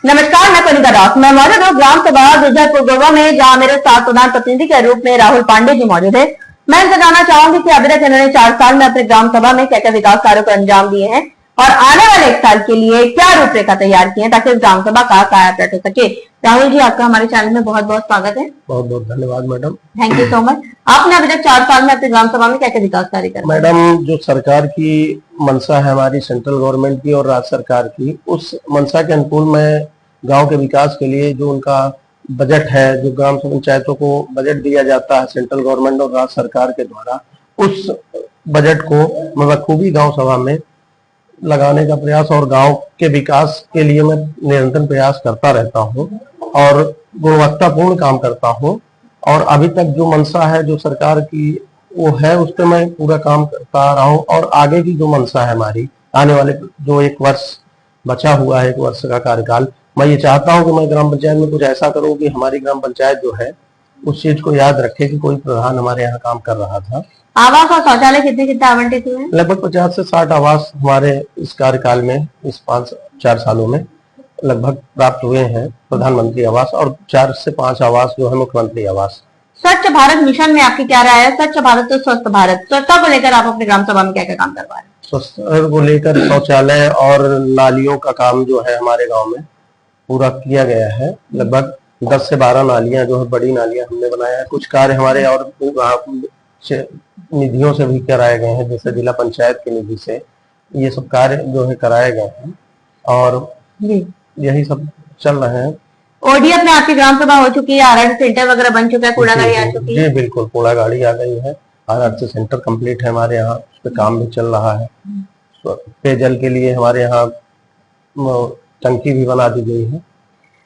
नमस्कार, मैं कनिका दास। मैं मौजूद हूँ ग्राम सभा विजयपुर गोवा में, जहाँ मेरे साथ प्रधान प्रतिनिधि के रूप में राहुल पांडे जी मौजूद है। मैं इनसे जानना चाहूंगी कि अभी तक इन्होंने 4 साल में अपने ग्राम सभा में क्या क्या विकास कार्यों को अंजाम दिए हैं और आने वाले 1 साल के लिए क्या रूपरेखा तैयार की है ताकि इस ग्राम सभा का कायापलट हो सके। राहुल जी, आपका हमारे चैनल में बहुत बहुत स्वागत है। बहुत बहुत धन्यवाद madam. Thank you so much. आपने अभी तक 4 साल में अपने ग्राम सभा में क्या क्या विकास कार्य किया? मैडम, जो सरकार की मंशा है हमारी सेंट्रल गवर्नमेंट की और राज्य सरकार की, उस मंशा के अनुकूल मैं गांव के विकास के लिए जो उनका बजट है, जो ग्राम पंचायतों को बजट दिया जाता है सेंट्रल गवर्नमेंट और राज्य सरकार के द्वारा, उस बजट को मैं बखूबी गांव सभा में लगाने का प्रयास और गांव के विकास के लिए मैं निरंतर प्रयास करता रहता हूं और गुणवत्तापूर्ण काम करता हूं। और अभी तक जो मंशा है जो सरकार की वो है, उस पर मैं पूरा काम करता आ रहा हूं। और आगे की जो मंशा है हमारी, आने वाले जो 1 वर्ष बचा हुआ है, 1 वर्ष का कार्यकाल, मैं ये चाहता हूं कि मैं ग्राम पंचायत में कुछ ऐसा करूं कि हमारी ग्राम पंचायत जो है उस चीज को याद रखे कि कोई प्रधान हमारे यहाँ काम कर रहा था। आवास और शौचालय कितने आवंटित हुए? लगभग 50 से 60 आवास हमारे इस कार्यकाल में, इस 5-4 सालों में लगभग प्राप्त हुए हैं प्रधानमंत्री आवास, और 4 से 5 आवास जो है मुख्यमंत्री आवास। स्वच्छ भारत मिशन में आपकी क्या राय है? स्वच्छ भारत तो स्वस्थ भारत, स्वच्छता को लेकर आप अपने ग्राम सभा में क्या क्या काम करवा रहे हैं? स्वच्छता को लेकर शौचालय और नालियों का काम जो है हमारे गाँव में पूरा किया गया है। लगभग 10 से 12 नालियां जो है, बड़ी नालियां हमने बनाया है। कुछ कार्य हमारे और निधियों से भी कराए गए हैं, जैसे जिला पंचायत की निधि से ये सब कार्य जो है कराए गए हैं और यही सब चल रहे हैं। ओडीएफ में आपकी ग्राम सभा हो चुकी है, आरआरसी सेंटर वगैरह बन चुका है, कूड़ा गाड़ी आ चुकी है? जी बिल्कुल, कूड़ा गाड़ी आ गई है, आरआरसी सेंटर कंप्लीट है हमारे यहाँ, उस पर काम भी चल रहा है। पेयजल के लिए हमारे यहाँ टंकी भी बना दी गई है।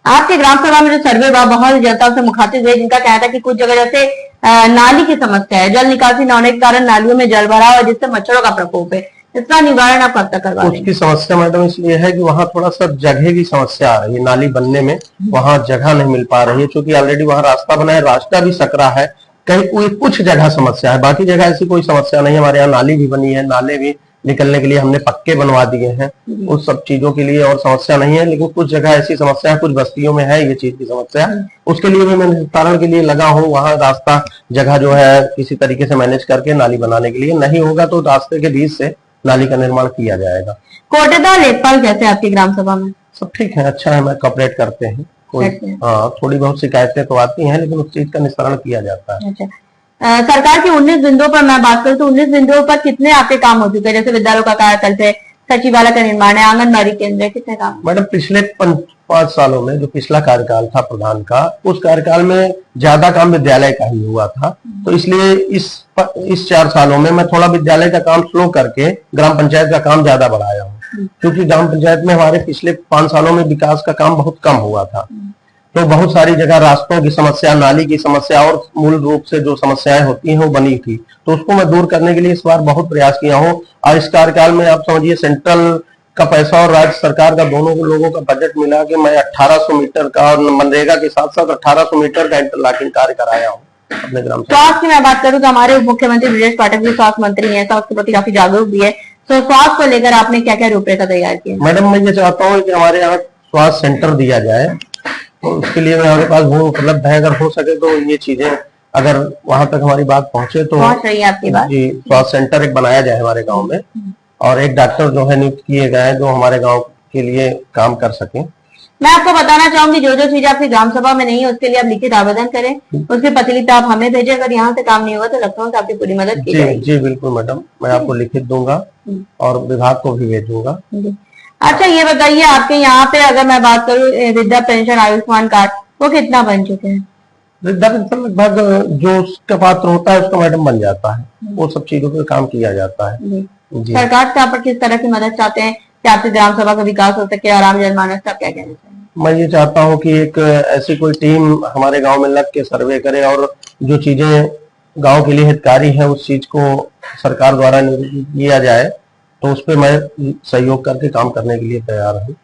आपके ग्राम सभा में जो सर्वे हुआ, बहुत जनता से मुखातिब हुए, जिनका कहना था कि कुछ जगह जैसे नाली की समस्या है, जल निकासी न होने के कारण नालियों में जल भरा है जिससे मच्छरों का प्रकोप है, इसका निवारण आप कब तक करवा रहे हैं? उसकी समस्या मैडम इसलिए है कि वहाँ थोड़ा सा जगह की समस्या आ रही है, नाली बनने में वहाँ जगह नहीं मिल पा रही है, क्योंकि ऑलरेडी वहाँ रास्ता बना है, रास्ता भी सकरा है, कहीं कोई कुछ जगह समस्या है, बाकी जगह ऐसी कोई समस्या नहीं है। हमारे यहाँ नाली भी बनी है, नाले भी निकलने के लिए हमने पक्के बनवा दिए हैं, उस सब चीजों के लिए और समस्या नहीं है। लेकिन कुछ जगह ऐसी समस्या है, कुछ बस्तियों में है ये चीज की समस्या, उसके लिए भी मैं निस्तारण के लिए लगा हूँ। वहाँ रास्ता जगह जो है किसी तरीके से मैनेज करके नाली बनाने के लिए, नहीं होगा तो रास्ते के बीच से नाली का निर्माण किया जाएगा। कोटेदार लेखपाल कैसे आपकी ग्राम सभा में? सब ठीक है, अच्छा है, मैं कॉपरेट करते हैं। कोई थोड़ी बहुत शिकायतें तो आती हैं, लेकिन उस चीज का निस्तारण किया जाता है। सरकार की 19 बिंदुओं पर मैं बात करूं तो 19 बिंदुओं पर कितने आपके काम हो चुके हैं? जैसे विद्यालयों का कायाकल्प है, सचिवालय का निर्माण है, आंगनबाड़ी केंद्र है, कितने काम? मैडम, पिछले 5 सालों में जो पिछला कार्यकाल था प्रधान का, उस कार्यकाल में ज्यादा काम विद्यालय का ही हुआ था, तो इसलिए इस 4 सालों में मैं थोड़ा विद्यालय का काम स्लो करके ग्राम पंचायत का काम ज्यादा बढ़ाया हूँ, क्योंकि ग्राम पंचायत में हमारे पिछले 5 सालों में विकास का काम बहुत कम हुआ था। तो बहुत सारी जगह रास्तों की समस्या, नाली की समस्या और मूल रूप से जो समस्याएं होती हैं वो बनी थी, तो उसको मैं दूर करने के लिए इस बार बहुत प्रयास किया हूँ। और इस कार्यकाल में आप समझिए सेंट्रल का पैसा और राज्य सरकार का दोनों लोगों का बजट मिला के मैं 1800 मीटर का और मनरेगा के साथ साथ 1800 मीटर का इंटरलॉकिंग कार्य कराया हूँ अपने ग्राम। स्वास्थ्य की मैं बात करूँ तो हमारे उप मुख्यमंत्री ब्रजेश पाठक भी स्वास्थ्य मंत्री है, स्वास्थ्य के प्रति काफी जागरूक भी है, तो स्वास्थ्य को लेकर आपने क्या क्या रूपरेखा तैयार की? मैडम, मैं ये चाहता हूँ कि हमारे यहाँ स्वास्थ्य सेंटर दिया जाए, तो उसके लिए मेरे पास भूमि उपलब्ध है, अगर हो सके तो ये चीजें अगर वहां तक हमारी बात पहुंचे तो पहुंच रही है आपकी बात। जी, स्वास्थ्य सेंटर एक बनाया जाए हमारे गांव में, और एक डॉक्टर जो है नियुक्त किए गए जो हमारे गांव के लिए काम कर सके। मैं आपको बताना चाहूंगी, जो जो चीज आपकी ग्राम सभा में नहीं है उसके लिए आप लिखित आवेदन करें, उसकी प्रतिलिपि आप हमें भेजें। अगर यहाँ से काम नहीं होगा तो लखनऊ से आपकी पूरी मदद की जाएगी। जी बिल्कुल मैडम, मैं आपको लिखित दूंगा और विभाग को भी भेजूंगा। अच्छा, ये बताइए, आपके यहाँ पे अगर मैं बात करूँ वृद्धा पेंशन, आयुष्मान कार्ड, वो कितना बन चुके हैं? वृद्धा पेंशन लगभग जो उसका पात्र होता है उसका मैडम बन जाता है, वो सब चीजों पे काम किया जाता है। जी। सरकार से आप किस तरह की मदद चाहते हैं कि आपकी ग्राम सभा का विकास हो सके और आम जनमानस का क्या कहना चाहिए? मैं ये चाहता हूँ कि एक ऐसी कोई टीम हमारे गांव में लग के सर्वे करे और जो चीजें गांव के लिए हितकारी है उस चीज को सरकार द्वारा किया जाए, तो उस पर मैं सहयोग करके काम करने के लिए तैयार हूँ।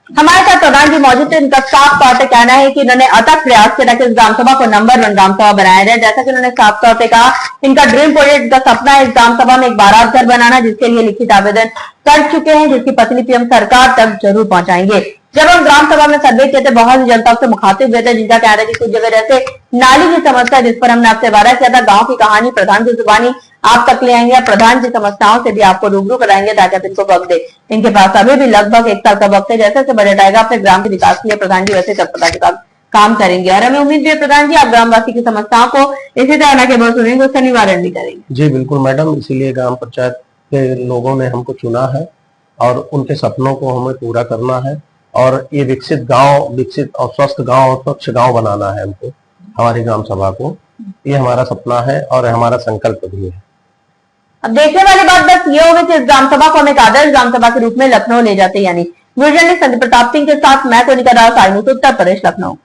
हमारे साथ प्रधान जी मौजूद थे, इनका साफ तौर पे कहना है कि इन्होंने अथक प्रयास किया कि इस ग्राम सभा को नंबर 1 ग्राम सभा बनाया जाए। जैसा कि उन्होंने साफ तौर पे कहा, इनका ड्रीम प्रोजेक्ट का सपना है इस ग्राम सभा में एक बारात घर बनाना, जिसके लिए लिखित आवेदन कर चुके हैं, जिसकी प्रतिलिपि हम सरकार तक जरूर पहुंचाएंगे। जब हम ग्राम सभा में सर्वे किए थे, बहुत सी जनता से मुखातिब हुए थे, जिनका कहना है कि कुछ जगह जैसे नाली की समस्या, जिस पर हमने आपसे वादा किया था, गांव की कहानी प्रधान की जुबानी आप तक ले आएंगे, प्रधान की समस्याओं से भी आपको रूबरू कराएंगे ताकि आप इनको वक्त दे। इनके पास अभी भी लगभग 1 साल का वक्त है। जैसे बजट आएगा अपने ग्राम के विकास के लिए प्रधान जी वैसे तत्परता के साथ काम करेंगे और हमें उम्मीद भी है प्रधान जी आप ग्रामवासी की समस्याओं को इसी तरह न केवल सुनेंगे, उसका निवारण भी करेंगे। जी बिल्कुल मैडम, इसीलिए ग्राम पंचायत के लोगों ने हमको चुना है और उनके सपनों को हमें पूरा करना है और ये विकसित गांव, विकसित और स्वस्थ गांव और स्वच्छ गांव बनाना है हमको, हमारी ग्राम सभा को। ये हमारा सपना है और हमारा संकल्प भी है। अब देखने वाली बात बस ये होगी कि इस ग्राम सभा को हम एक आदर्श ग्राम सभा के रूप में लखनऊ ले जाते, यानी वीडियो जर्नलिस्ट संदीप प्रताप सिंह के साथ मैं कोनिका दास, उत्तर प्रदेश, लखनऊ।